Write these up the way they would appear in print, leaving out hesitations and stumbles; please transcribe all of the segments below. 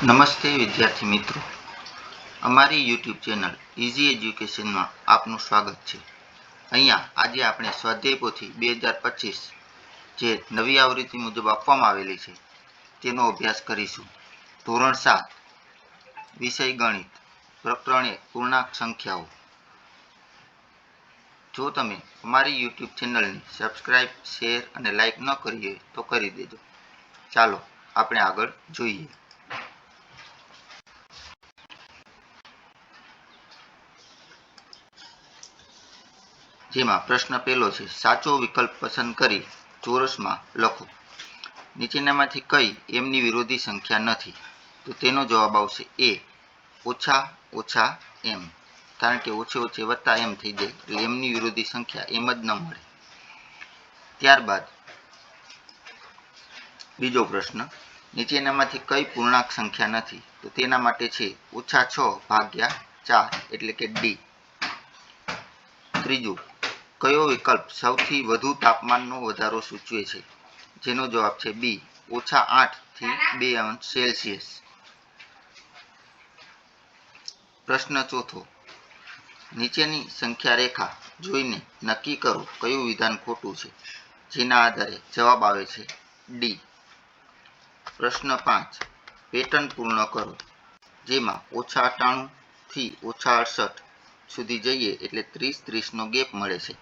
નમસ્તે વિદ્યાર્થી મિત્રો, અમારી યુટ્યુબ ચેનલ ઇઝી એજ્યુકેશનમાં આપનું સ્વાગત છે। અહીંયા આજે આપણે સ્વાધ્યાય પોથી 2025 જે નવી આવૃત્તિ મુજબ આપવામાં આવેલી છે તેનો અભ્યાસ કરીશું। ધોરણ 7 વિષય ગણિત, પ્રકરણ 1 પૂર્ણાંક સંખ્યાઓ। જો તમે અમારી યુટ્યુબ ચેનલને સબસ્ક્રાઇબ, શેર અને લાઇક ન કરી હોય તો કરી દેજો। ચાલો આપણે આગળ જોઈએ। જેમાં પ્રશ્ન પહેલો છે, સાચો વિકલ્પ પસંદ કરી ચોરસમાં લખો। નીચેનામાંથી કઈ એમની વિરોધી સંખ્યા નથી? તો તેનો જવાબ આવશે એ, ઓછા ઓછા એમ, કારણ કે ઓછે ઓછે વત્તા એમ થઈ જાય એટલે એમની વિરોધી સંખ્યા એમ જ ન મળે। ત્યારબાદ બીજો પ્રશ્ન, નીચેનામાંથી કઈ પૂર્ણાંક સંખ્યા નથી? તો તેના માટે છે -6/4 એટલે કે ડી। ત્રીજું, કયો વિકલ્પ સૌથી વધુ તાપમાનનો વધારો સૂચવે છે? જેનો જવાબ છે બી, -8 થી 2 અંશ સેલ્સિયસ। પ્રશ્ન ચોથો, નીચેની સંખ્યા રેખા જોઈને નક્કી કરો કયું વિધાન ખોટું છે? જેના આધારે જવાબ આવે છે ડી। પ્રશ્ન 5, પેટર્ન પૂર્ણ કરો। જેમાં -98 થી -68 સુધી જઈએ એટલે 30-30 નો ગેપ મળે છે,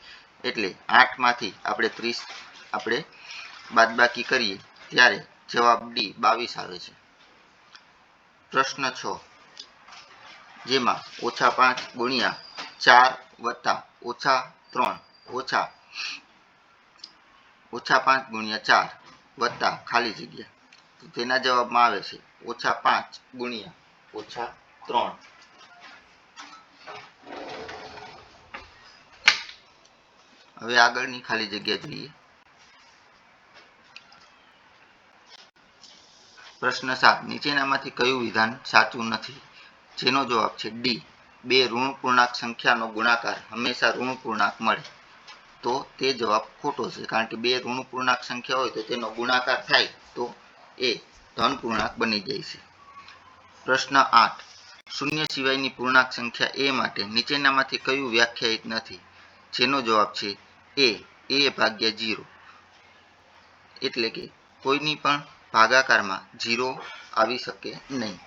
એટલે 8 માંથી આપણે 30 બાદબાકી કરીએ ત્યારે જવાબ ડી 22 આવે છે। પ્રશ્ન 6, જેમાં -5 ગુણ્યા 4 વત્તા -3 ઓછા -5 ગુણ્યા 4 વત્તા ખાલી જગ્યા, તો તેના જવાબમાં આવે છે -5 ગુણ્યા -3। હવે આગળની ખાલી જગ્યા જોઈએ। પ્રશ્ન 7, નીચેનામાંથી કયું વિધાન સાચું નથી? જેનો જવાબ છે ડી, બે ઋણ પૂર્ણાંક સંખ્યાનો ગુણાકાર હંમેશા ઋણ પૂર્ણાંક મળે। તો તે જવાબ ખોટો છે, કારણ કે બે ઋણ પૂર્ણાંક સંખ્યા હોય તો તેનો ગુણાકાર થાય તો એ ધન પૂર્ણાંક બની જાય છે। પ્રશ્ન 8, શૂન્ય સિવાયની પૂર્ણાંક સંખ્યા એ માટે નીચેનામાંથી કયું વ્યાખ્યાયિત નથી? જેનો જવાબ છે a/0, એટલે કે કોઈની પણ ભાગાકારમાં 0 આવી શકે નહીં।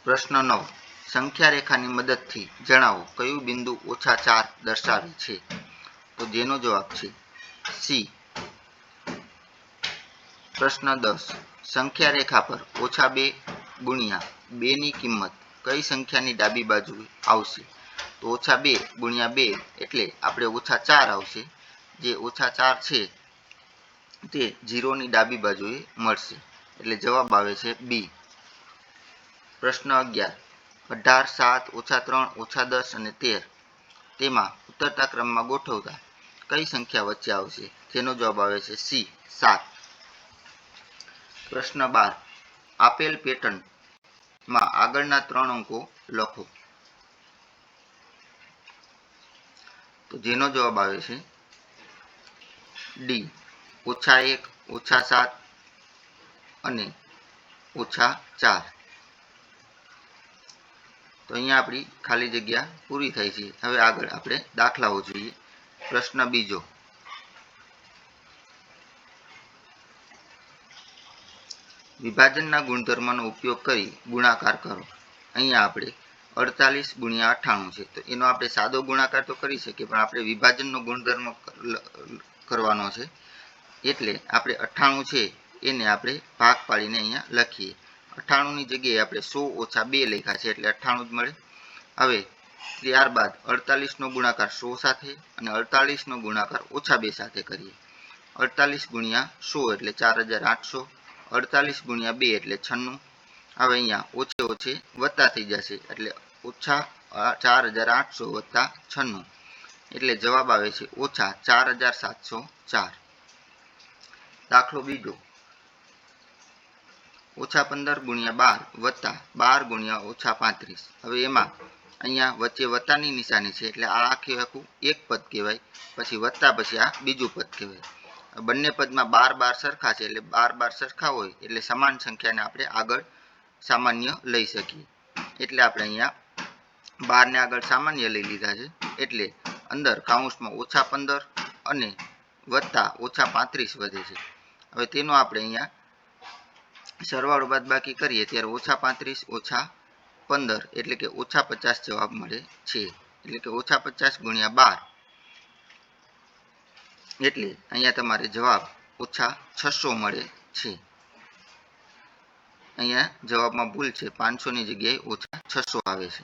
પ્રશ્ન 9, સંખ્યા રેખાની મદદથી જણાવો કયું બિંદુ -4 દર્શાવે છે? તો જેનો જવાબ છે સી। પ્રશ્ન 10, સંખ્યા રેખા પર -2 ગુણ્યા 2 ની કિંમત કઈ સંખ્યાની ડાબી બાજુએ આવશે? તો -2 ગુણ્યા 2 એટલે આપણે -4 આવશે, જે -4 છે તે 0 ની ડાબી બાજુએ મળશે, એટલે જવાબ આવે છે બી। પ્રશ્ન 11, 18, 7, -3, -10 અને 13 તેમાં ઉતરતા ક્રમમાં ગોઠવતા કઈ સંખ્યા વચ્ચે આવશે? જેનો જવાબ આવે છે સી, 7। પ્રશ્ન 12, આપેલ પેટર્નમાં આગળના 3 અંકો લખો। તો જેનો જવાબ આવે છે ડી, -1, -7 અને -4। તો અહીંયા આપણી ખાલી જગ્યા પૂરી થાય છે। હવે આગળ આપણે દાખલાઓ જોઈએ। પ્રશ્ન બીજો, વિભાજનના ગુણધર્મનો ઉપયોગ કરી ગુણાકાર કરો। અહીંયા આપણે 48 ગુણ્યા 98 છે, તો એનો આપણે સાદો ગુણાકાર તો કરી શકીએ, પણ આપણે વિભાજનનો ગુણધર્મ કરવાનો છે, એટલે આપણે 98 છે એને આપણે ભાગ પાડીને અહીંયા લખીએ। 98 ની જગ્યાએ આપણે 100 - 2 લખ્યા છે, એટલે 98 જ મળે। હવે ત્યારબાદ 48 નો ગુણાકાર 100 સાથે અને 48 નો ગુણાકાર -2 સાથે કરીએ। 48 ગુણ્યા 100 એટલે 4800, 48 ગુણ્યા 2 એટલે 96। હવે અહીંયા ઓછે ઓછે વત્તા થઈ જશે, એટલે -4800 વત્તા 96, એટલે જવાબ આવે છે -4704। દાખલો બીજો, -15 ગુણ્યા 12 વત્તા 12 ગુણ્યા -35। હવે એમાં અહીંયા વચ્ચે વત્તાની નિશાની છે, એટલે આ આખું એક પદ કહેવાય, પછી વત્તા પછી આ બીજું પદ કહેવાય। બંને પદમાં 12 સરખા છે એટલે 12 સરખા હોય એટલે સમાન સંખ્યાને આપણે આગળ સામાન્ય લઈ શકીએ. એટલે આપણે અહીંયા 12 ને આગળ સામાન્ય લઈ લીધા છે એટલે અંદર કૌંસમાં -15 અને વત્તા -35 વધે છે. હવે તેનો આપણે અહીંયા સરવાળો બાદબાકી કરીએ ત્યારે -35 - 15 એટલે કે -50 જવાબ મળે છે. એટલે કે -50 × 12 એટલે અહીંયા તમારે જવાબ -600 મળે છે. અહીંયા જવાબમાં ભૂલ છે, 500 ની જગ્યાએ -600 આવે છે.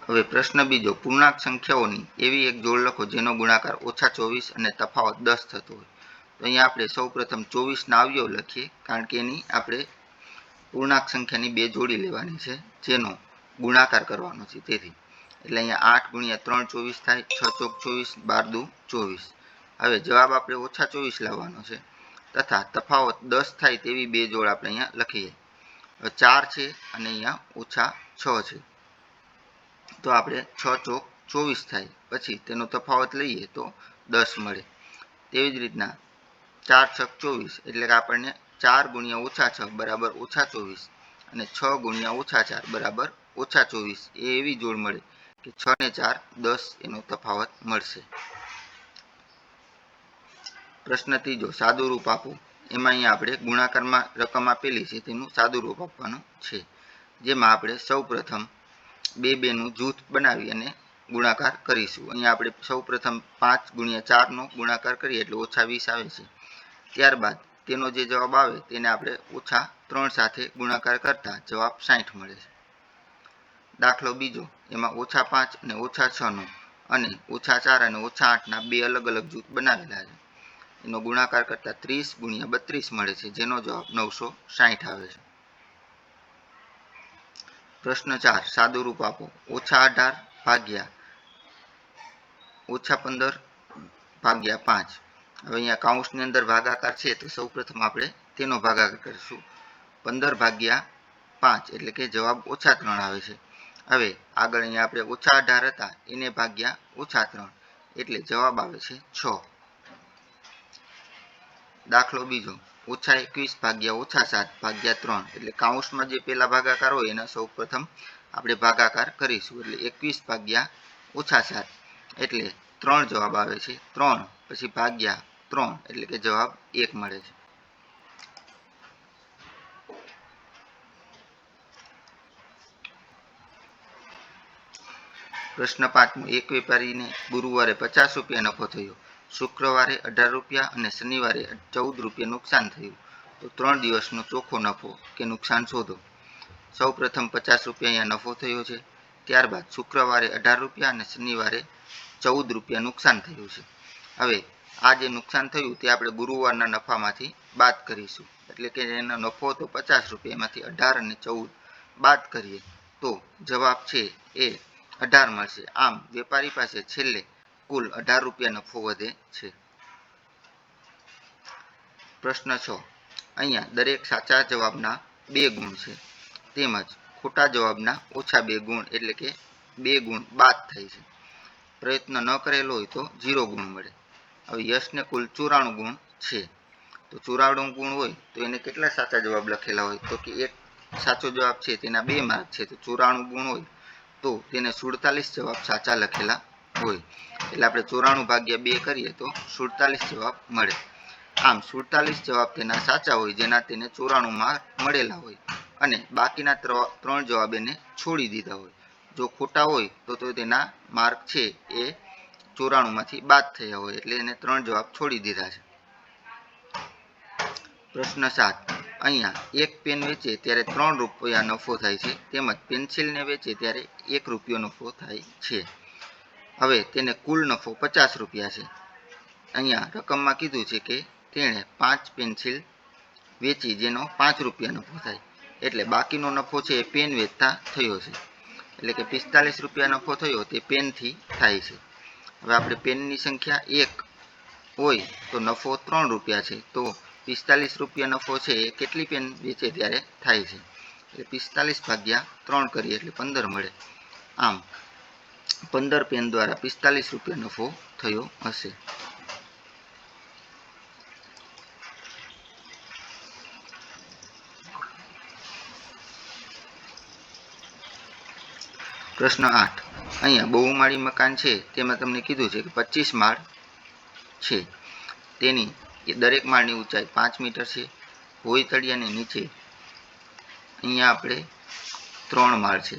હવે પ્રશ્ન બીજો, પૂર્ણાંક સંખ્યાઓની એવી એક જોડ લખો જેનો ગુણાકાર -24 અને તફાવત 10 થતો હોય. તો અહીંયા આપણે સૌપ્રથમ 24 ના અવયવ લખીએ, કારણ કે એની આપણે પૂર્ણાંક સંખ્યાની બે જોડી લેવાની છે જેનો ગુણાકાર કરવાનો છે તેથી. એટલે અહીંયા 8 × 3 24 થાય, 6 × 24, 12 × 24. હવે જવાબ આપણે -24 લાવવાનો છે તથા તફાવત 10 થાય તેવી બે જોડ આપણે અહીંયા લખીએ. 4 છે અને અહીંયા -6 છે. તો આપણે 6 × 24 થાય, પછી તેનો તફાવત લઈએ તો 10 મળે. તેવી જ રીતના 4 × 6 = 24 એટલે કે આપણને 4 × -6 બરાબર -24 અને 6 × -4 બરાબર -24 એ એવી જોડ મળે કે 6 ને 4 10 એનો તફાવત મળશે. પ્રશ્ન ત્રીજો, સાદું રૂપ આપો. એમાં અહીંયા આપણે ગુણાકારમાં રકમ આપેલી છે તેનું સાદું રૂપ આપવાનું છે, જેમાં આપણે સૌપ્રથમ 2 નું જૂથ બનાવી અને ગુણાકાર કરીશું. અહીંયા આપણે સૌપ્રથમ 5 × 4 નો ગુણાકાર કરીએ એટલે -20 આવે છે. ત્યારબાદ તેનો જે જવાબ આવે તેને આપણે -3 સાથે ગુણાકાર કરતા જવાબ 60 મળે છે. દાખલો બીજો, એમાં -5 અને -6 નો અને -4 અને -8 ના બે અલગ અલગ જૂથ બનાવેલા છે. એનો ગુણાકાર કરતા 30 × 32 મળે છે, જેનો જવાબ 960 આવે છે. પ્રશ્ન 4, સાદું રૂપ આપો. -18 ભાગ્યા -15 ભાગ્યા 5. હવે અહીંયા કૌંસની અંદર ભાગાકાર છે તો સૌપ્રથમ આપણે તેનો ભાગાકાર કરીશું. 15 ભાગ્યા 5 એટલે કે જવાબ -3 આવે છે. હવે આગળ અહીંયા આપણે -18 હતા એને ભાગ્યા -3 એટલે જવાબ આવે છે 6. દાખલો બીજો, -21 ભાગ્યા -7 ભાગ્યા 3 એટલે કૌંસમાં જે પેલા ભાગાકાર હોય એના સૌપ્રથમ આપણે ભાગાકાર કરીશું. એટલે 21 ભાગ્યા -7 એટલે 3 જવાબ આવે છે. 3 પછી ભાગ્યા 3 એટલે કે જવાબ 1 મળે છે. પ્રશ્ન 5, એક વેપારીને ગુરુવારે 50 રૂપિયા નફો થયો, શુક્રવારે 18 રૂપિયા અને શનિવારે 14 રૂપિયા નુકસાન થયું. તો 3 દિવસનો ચોખ્ખો નફો કે નુકસાન શોધો. સૌપ્રથમ 50 રૂપિયા અહીંયા નફો થયો છે. ત્યારબાદ શુક્રવારે 18 રૂપિયા અને શનિવારે 14 રૂપિયા નુકસાન થયું છે. હવે આ જે નુકસાન થયું તે આપણે ગુરુવારના નફામાંથી બાદ કરીશું. એટલે કે એનો નફો તો 50 રૂપિયા, એમાંથી 18 અને 14 બાદ કરીએ તો જવાબ છે એ 18 મળશે. આમ વેપારી પાસે છેલ્લે કુલ 18 રૂપિયા નફો વધે છે. પ્રશ્ન 6, અહીંયા દરેક સાચા જવાબના 2 ગુણ છે તેમજ ખોટા જવાબના -2 ગુણ એટલે કે 2 ગુણ બાદ થાય છે. પ્રયત્ન ન કરેલો હોય તો 0 ગુણ મળે. હવે યશને કુલ 94 ગુણ છે. તો 94 ગુણ હોય તો એને કેટલા સાચા જવાબ લખેલા હોય? તો કે એક સાચો જવાબ છે તેના 2 માર્ક છે. તો 94 ગુણ હોય તો તેને 47 જવાબ સાચા લખેલા હોય. એટલે આપણે 94 ભાગ્યા 2 કરીએ તો 47 જવાબ મળે. આમ 47 જવાબ તેના સાચા હોય જેના તેને 94 માર્ક મળેલા હોય અને બાકીના 3 જવાબ એને છોડી દીધા હોય. જો ખોટા હોય તો તેના માર્ક છે એ 94 માંથી બાદ થયા હોય એટલે એને 3 જવાબ છોડી દીધા છે. પ્રશ્ન 7, અહીંયા એક પેન વેચે ત્યારે 3 રૂપિયા નફો થાય છે તેમજ પેન્સિલને વેચે ત્યારે 1 રૂપિયો નફો થાય છે. હવે તેને કુલ નફો 50 રૂપિયા છે. અહીંયા રકમમાં કીધું છે કે તેણે 5 પેન્સિલ વેચી જેનો 5 રૂપિયા નફો થાય. એટલે બાકીનો નફો છે એ પેન વેચતા થયો છે. એટલે કે 45 રૂપિયા નફો થયો તે પેનથી થાય છે. હવે આપણે પેનની સંખ્યા 1 હોય તો નફો 3 રૂપિયા છે. તો 45 રૂપિયા નફો છે એ કેટલી પેન વેચે ત્યારે થાય છે? એટલે 45 ભાગ્યા 3 કરીએ એટલે 15 મળે. આમ 15 પેન દ્વારા 45 રૂપિયા નફો થયો હશે. પ્રશ્ન 8. અહીંયા બહુમાળી મકાન છે તેમાં તમને કીધું છે કે 25 માળ છે. તેની દરેક માળની ઊંચાઈ 5 મીટર છે. ભોંયતળિયાની નીચે અહીંયા આપણે 3 માળ છે.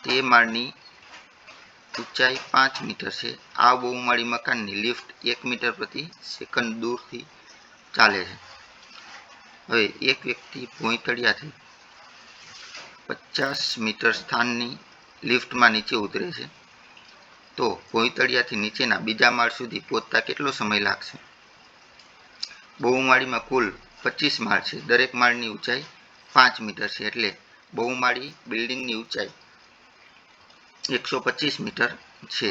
તે માળની ઊંચાઈ 5 મીટર છે. આ બહુમાળી મકાનની લિફ્ટ 1 મીટર પ્રતિ સેકન્ડ દૂરથી ચાલે છે. હવે એક વ્યક્તિ ભોંયતળિયાથી 50 મીટર સ્થાનની લિફ્ટમાં નીચે ઉતરે છે, તો ભોંયતળિયાથી નીચેના બીજા માળ સુધી પહોંચતા કેટલો સમય લાગશે? બહુમાળીમાં કુલ 25 માળ છે. દરેક માળની ઊંચાઈ 5 મીટર છે. એટલે બહુમાળી બિલ્ડિંગની ઊંચાઈ 125 મીટર છે.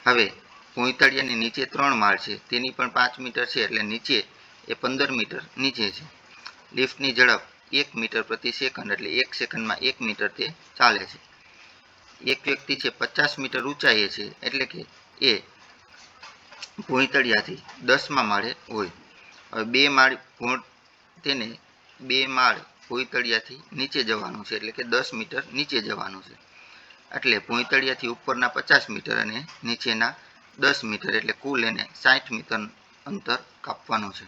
હવે ભોંયતળિયાની નીચે 3 માળ છે, તેની પણ 5 મીટર છે. એટલે નીચે એ 15 મીટર નીચે છે. લિફ્ટની ઝડપ 1 મીટર પ્રતિ સેકન્ડ, એટલે 1 સેકન્ડમાં 1 મીટર તે ચાલે છે. એક વ્યક્તિ છે 50 મીટર ઊંચાઈએ છે, એટલે કે એ ભોંયતળિયાથી 10મા માળે હોય. હવે તેને 2 માળ ભોંયતળિયાથી નીચે જવાનું છે, એટલે કે 10 મીટર નીચે જવાનું છે. એટલે ભોંયતળિયાથી ઉપરના 50 મીટર અને નીચેના 10 મીટર, એટલે કુલ એને 60 મીટર અંતર કાપવાનું છે.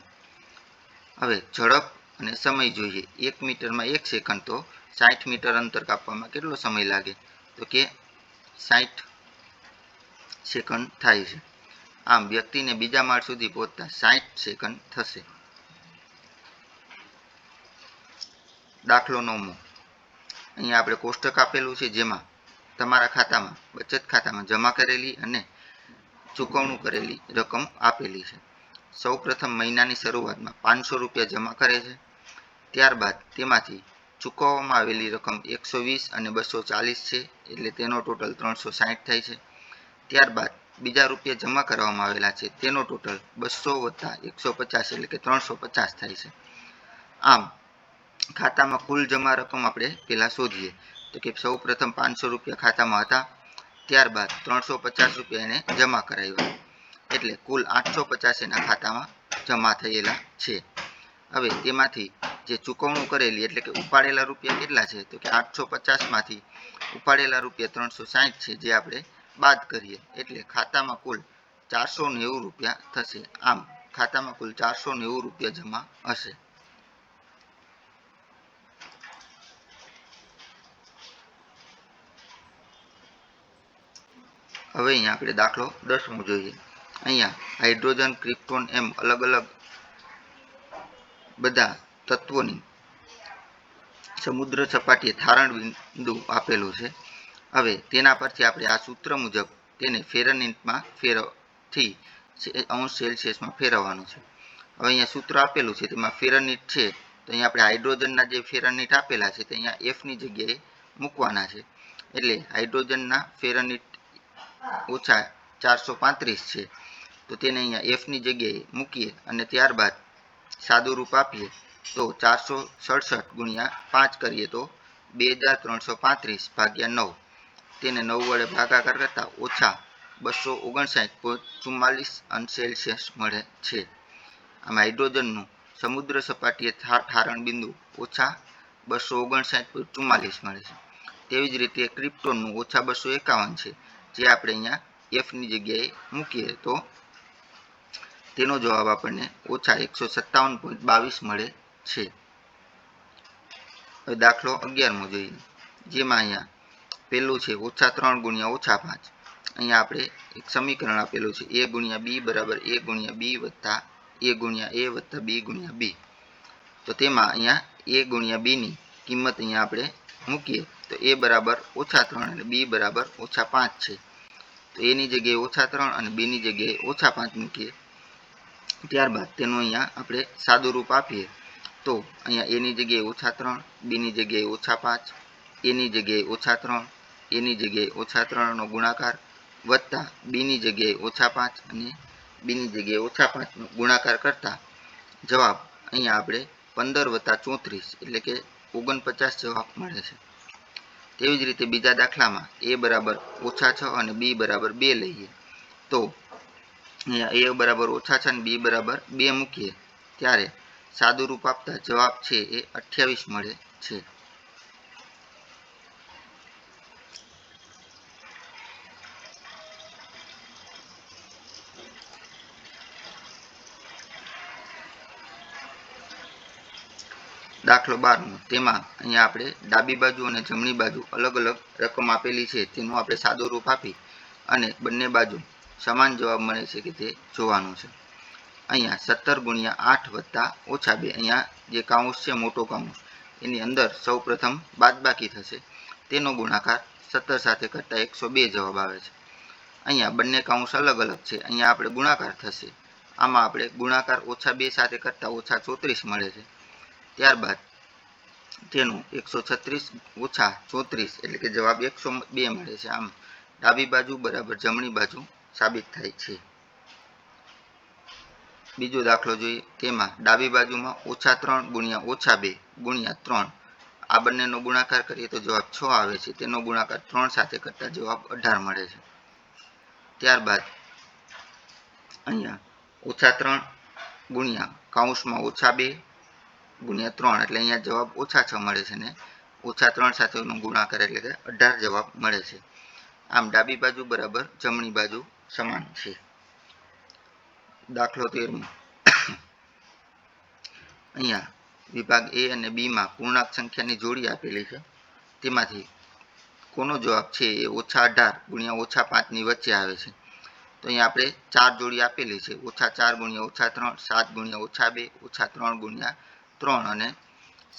હવે ઝડપ અને સમય જોઈએ. 1 મીટરમાં 1 સેકન્ડ, તો 60 મીટર અંતર કાપવામાં કેટલો સમય લાગે? તો કે 60 સેકન્ડ થાય છે. આમ વ્યક્તિને બીજા માળ સુધી પહોંચતા 60 સેકન્ડ થશે. દાખલો 9. અહીંયા આપણે કોષ્ટક આપેલું છે, જેમાં તમારા ખાતામાં બચત ખાતામાં જમા કરેલી અને ચૂકવણું કરેલી રકમ આપેલી છે. સૌ પ્રથમ મહિનાની શરૂઆતમાં 500 રૂપિયા જમા કરે છે. ત્યારબાદ તેમાંથી ચૂકવવામાં આવેલી રકમ 120 અને 240 છે, એટલે તેનો ટોટલ 360 થાય છે. ત્યારબાદ બીજા રૂપિયા જમા કરવામાં આવેલા છે, તેનો ટોટલ 200 + 150, એટલે કે 350 થાય છે. આમ ખાતામાં કુલ જમા રકમ આપણે પહેલાં શોધીએ. તો કે સૌ પ્રથમ 500 રૂપિયા ખાતામાં હતા, ત્યારબાદ 350 રૂપિયા એને જમા કરાવ્યા, એટલે કુલ 850 એના ખાતામાં જમા થયેલા છે. હવે તેમાંથી જે ચૂકવણું કરેલી, એટલે કે ઉપાડેલા રૂપિયા કેટલા છે? તો કે 850માંથી ઉપાડેલા રૂપિયા 360 છે, જે આપણે બાદ કરીએ, એટલે ખાતામાં કુલ 490 રૂપિયા થશે. આમ ખાતામાં કુલ 490 રૂપિયા જમા હશે. હવે અહીંયા આપણે દાખલો 10મો જોઈએ. અહીંયા હાઇડ્રોજન, ક્રિપ્ટોન એમ અલગ અલગ બધા તત્વોની સમુદ્ર સપાટીએ થારણ બિંદુ આપેલું છે. હવે તેના પરથી આપણે આ સૂત્ર મુજબ તેને ફેરનહીટમાં અંશ સેલ્સિયસમાં ફેરવવાનું છે. હવે અહીંયા સૂત્ર આપેલું છે, તેમાં ફેરનહીટ છે, તો અહીંયા આપણે હાઇડ્રોજનના જે ફેરનહીટ આપેલા છે તે અહીંયા Fની જગ્યાએ મૂકવાના છે. એટલે હાઇડ્રોજનના ફેરનહીટ -435 છે, તો તેને અહીંયા Fની જગ્યાએ મૂકીએ અને ત્યારબાદ સાદું રૂપ આપીએ તો 467 × 5 કરીએ તો 2335 ભાગ્યા 9, તેને 9 વડે ભાગાકાર કરતા -259.44 અંશ સેલ્સિયસ મળે છે. આમ હાઇડ્રોજનનું સમુદ્ર સપાટીએ ઠારણ બિંદુ -259.44 મળે છે. તેવી જ રીતે ક્રિપ્ટોનનું -251 છે, જે આપણે અહીંયા Fની જગ્યાએ મૂકીએ તો તેનો જવાબ આપણને -157.22 મળે છે. હવે દાખલો 11મો જોઈએ, જેમાં અહીંયા પેલું છે -3 × -5. અહીંયા આપણે એક સમીકરણ આપેલું છે, a × b = a × b + a × a + b × b. તો તેમાં અહીંયા a × b ની કિંમત અહીંયા આપણે મૂકીએ તો a બરાબર -3 અને b બરાબર -5 છે. તો a ની જગ્યાએ -3 અને b ની જગ્યાએ -5 મૂકીએ. ત્યારબાદ તેનું અહીંયા આપણે સાદું રૂપ આપીએ તો અહીંયા a ની જગ્યાએ -3, b ની જગ્યાએ -5, a ની જગ્યાએ -3, a ની જગ્યાએ -3 નો ગુણાકાર વત્તા b ની જગ્યાએ -5 અને b ની જગ્યાએ -5 નો ગુણાકાર કરતા જવાબ અહીંયા આપણે 15 + 34 એટલે કે 49 જવાબ મળે છે. તેવી જ રીતે બીજા દાખલામાં a બરાબર -6 અને b બરાબર 2 લઈએ તો અહીંયા a બરાબર -6 અને b બરાબર 2 મૂકીએ ત્યારે સાદું રૂપ આપતા જવાબ છે એ 28 મળે છે. દાખલો 12 તેમાં અહીંયા આપણે ડાબી બાજુ અને જમણી બાજુ અલગ અલગ રકમ આપેલી છે તેનું આપણે સાદું રૂપ આપી અને બંને બાજુ સમાન જવાબ મળે છે કે તે જોવાનું છે. અહીંયા 17 × 8 + -2 અહીંયા જે કાઉન્સ છે મોટો કાઉન્સ એની અંદર સૌ પ્રથમ બાદબાકી થશે તેનો ગુણાકાર 17 સાથે કરતાં 102 જવાબ આવે છે. અહીંયા બંને કાઉન્સ અલગ અલગ છે અહીંયા આપણે ગુણાકાર થશે આમાં આપણે ગુણાકાર -2 સાથે કરતાં -34 મળે છે. ત્યારબાદ તેનું 136 - 34 એટલે કે જવાબ 102 મળે છે. આમ ડાબી બાજુ બરાબર જમણી બાજુ સાબિત થાય છે. બીજો દાખલો જોઈએ તેમાં ડાબી બાજુમાં -3 × -2 × 3 આ બંનેનો ગુણાકાર કરીએ તો જવાબ 6 આવે છે. તેનો ગુણાકાર 3 સાથે કરતાં જવાબ 18 મળે છે. ત્યારબાદ અહીંયા -3 × -2 × 3 એટલે અહીંયા જવાબ -6 મળે છે ને -3 સાથેનો ગુણાકાર એટલે કે 18 જવાબ મળે છે. આમ ડાબી બાજુ બરાબર જમણી બાજુ સમાન છે. દાખલો 13 અહીંયા વિભાગ A અને B માં પૂર્ણાંક સંખ્યાની જોડી આપેલી છે તેમાંથી કોનો જવાબ છે એ -18 × -5 ની વચ્ચે આવે છે. તો અહીંયા આપણે 4 જોડી આપેલી છે -4 × -3 7 × -2 -3 × 3 અને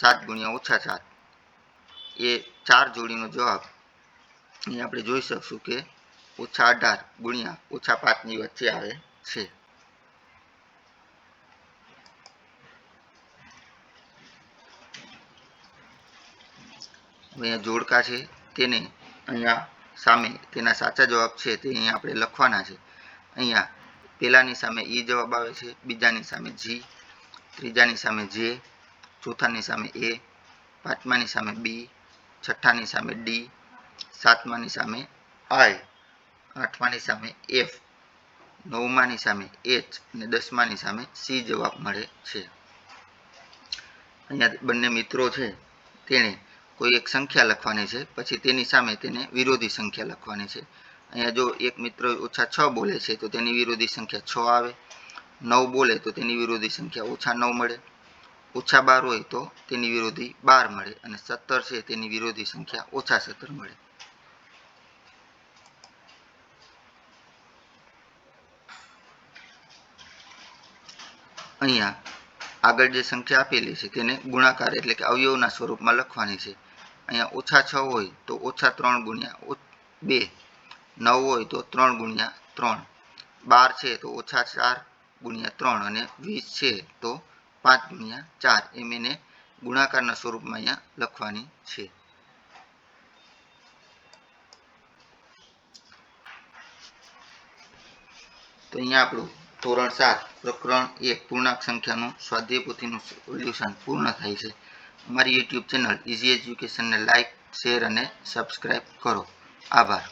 7 × -4 એ 4 જોડીનો જવાબ અહીંયા આપણે જોઈ શકશું કે -18 × -5 ની વચ્ચે આવે છે. અહીંયા જોડકા છે તેને અહીંયા સામે તેના સાચા જવાબ છે તે અહીંયા આપણે લખવાના છે. અહીંયા પહેલાની સામે E જવાબ આવે છે, બીજાની સામે G, ત્રીજાની સામે J, ચોથાની સામે A, પાંચમાની સામે B, છઠ્ઠાની સામે D, સાતમાની સામે I, આઠમાની સામે F, નવમાની સામે H અને દસમાની સામે C જવાબ મળે છે. અહીંયા બંને મિત્રો છે તેણે કોઈ એક સંખ્યા લખવાની છે પછી તેની સામે તેને વિરોધી સંખ્યા લખવાની છે. અહીંયા જો એક મિત્ર -6 બોલે છે તો તેની વિરોધી સંખ્યા 6 આવે, 9 બોલે તો તેની વિરોધી સંખ્યા -9 મળે, -12 હોય તો તેની વિરોધી 12 મળે અને 17 છે તેની વિરોધી સંખ્યા -17 મળે. અહીંયા આગળ જે સંખ્યા આપેલી છે તેને ગુણાકાર એટલે કે અવયવના સ્વરૂપમાં લખવાની છે. અહીંયા -6 હોય તો -3 × 2, 9 હોય તો 3 × 3, 12 છે તો -4 × 3 અને 20 છે તો 5 × 4 એમ એને ગુણાકારના સ્વરૂપમાં અહીંયા લખવાની છે. તો અહીંયા આપણું ધોરણ 7 પ્રકરણ 1 પૂર્ણાંક સંખ્યાનું સ્વાધ્યાય પોથીનું સોલ્યુશન પૂર્ણ થાય છે. અમારી YouTube ચેનલ ઇઝી એજ્યુકેશનને લાઇક, શેર અને સબસ્ક્રાઈબ કરો. આભાર.